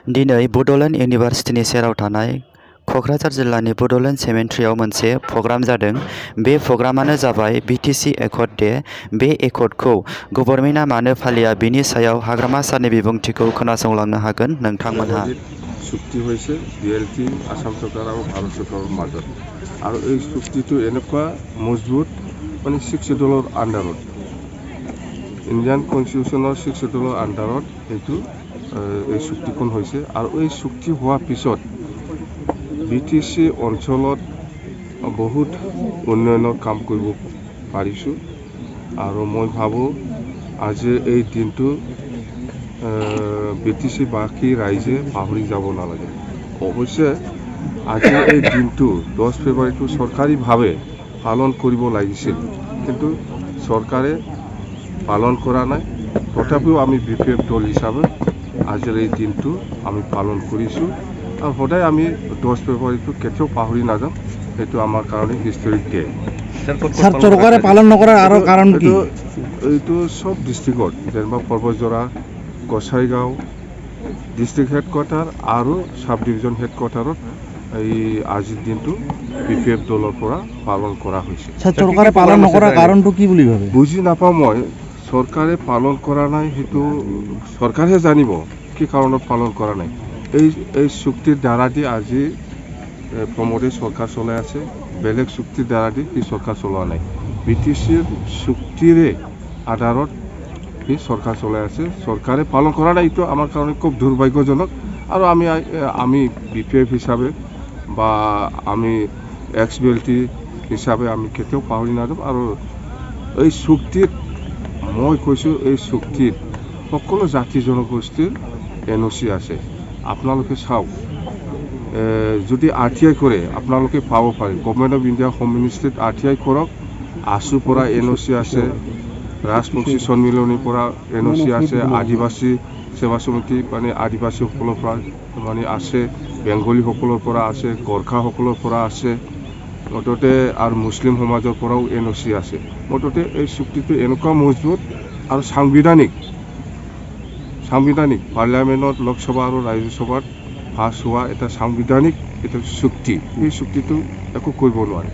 दिनै बड'लेण्ड इउनिभार्सिटिनि सेराव थानाय क'क्राझार जिल्लानि बड'लेण्ड सेमेन्ट्रियाव मोनसे प्रग्राम जादों। बे प्रग्रामानो जाबाय B.T.C एकर्ड डे। बे एकर्डखौ गभर्नमेन्टआ मानो फालिया बिनि सायाव हाग्रामा सारनि बिबुंथिखौ खोनासंलांनो हागोन नोंथांमोनहा। চুক্তি হৈছে BLT আসাম চৰকাৰ আৰু ভাৰত চৰকাৰৰ মাজত, আৰু এই চুক্তিটো এনেকুৱা মজবুত মানে 6 শিডিউলৰ আণ্ডাৰত, ইণ্ডিয়ান কনষ্টিটিউশ্যনৰ 6 শিডিউলৰ আণ্ডাৰত এইটো এই চুক্তিখন হৈছে। আৰু এই চুক্তি হোৱাৰ পিছত B.T.C অঞ্চলত বহুত উন্নয়নৰ কাম কৰিব পাৰিছোঁ। আৰু মই ভাবোঁ আজি এই দিনটো B.T.C বাকী ৰাইজে পাহৰি যাব নালাগে। অৱশ্যে আজি এই দিনটো 10 ফেব্ৰুৱাৰীটো চৰকাৰীভাৱে পালন কৰিব লাগিছিল, কিন্তু চৰকাৰে পালন কৰা নাই। তথাপিও আমি BPF দল হিচাপে আজিৰ এই দিনটো আমি পালন কৰিছোঁ, আৰু সদায় আমি 10 ফেব্ৰুৱাৰীটো কেতিয়াও পাহৰি নাযাম। সেইটো আমাৰ কাৰণে হিষ্টৰিক ডে। চৰকাৰে পালন নকৰাৰ আৰু কাৰণ কি? এইটো সব ডিষ্ট্ৰিক্টত, যেনিবা পৰ্বতজৰা, গোসাইগাঁও ডিষ্ট্ৰিক্ট হেডকোৱাৰ্টাৰ আৰু সাব ডিভিজন হেডকোৱাৰ্টাৰত এই আজিৰ দিনটো BPF দলৰ পৰা পালন কৰা হৈছে। চৰকাৰে পালন নকৰাৰ কাৰণটো কি বুলি ভাবে? বুজি নাপাওঁ মই। চৰকাৰে পালন কৰা নাই, সেইটো চৰকাৰেহে জানিব কি কাৰণত পালন কৰা নাই। এই চুক্তিৰ দ্বাৰা দি আজি প্ৰমোদে চৰকাৰ চলাই আছে, বেলেগ চুক্তিৰ দ্বাৰা দি সি চৰকাৰ চলোৱা নাই। B.T.Cৰ চুক্তিৰে আধাৰত সি চৰকাৰ চলাই আছে, চৰকাৰে পালন কৰা নাই। এইটো আমাৰ কাৰণে খুব দুৰ্ভাগ্যজনক। আৰু আমি BPF হিচাপে বা আমি XBLT হিচাপে আমি কেতিয়াও পাহৰি নাযাম। আৰু এই চুক্তিত মই কৈছোঁ, এই চুক্তিত সকলো জাতি জনগোষ্ঠীৰ NOC আছে। আপোনালোকে চাওক, যদি RTI কৰে আপোনালোকে পাব পাৰে। গভৰ্ণমেণ্ট অফ ইণ্ডিয়া হোম মিনিষ্ট্ৰীত RTI কৰক, আছুৰ পৰা NOC আছে, ৰাজবংশী সন্মিলনীৰ পৰা NOC আছে, আদিবাসী সেৱা সমিতি মানে আদিবাসীসকলৰ পৰা মানে আছে, বেংগলীসকলৰ পৰা আছে, গোৰ্খাসকলৰ পৰা আছে, মুঠতে আৰু মুছলিম সমাজৰ পৰাও NOC আছে। মুঠতে এই চুক্তিটো এনেকুৱা মজবুত আৰু সাংবিধানিক পাৰ্লিয়ামেণ্টত, লোকসভা আৰু ৰাজ্যসভাত পাছ হোৱা এটা সাংবিধানিক এটা চুক্তি। এই চুক্তিটো একো কৰিব নোৱাৰে।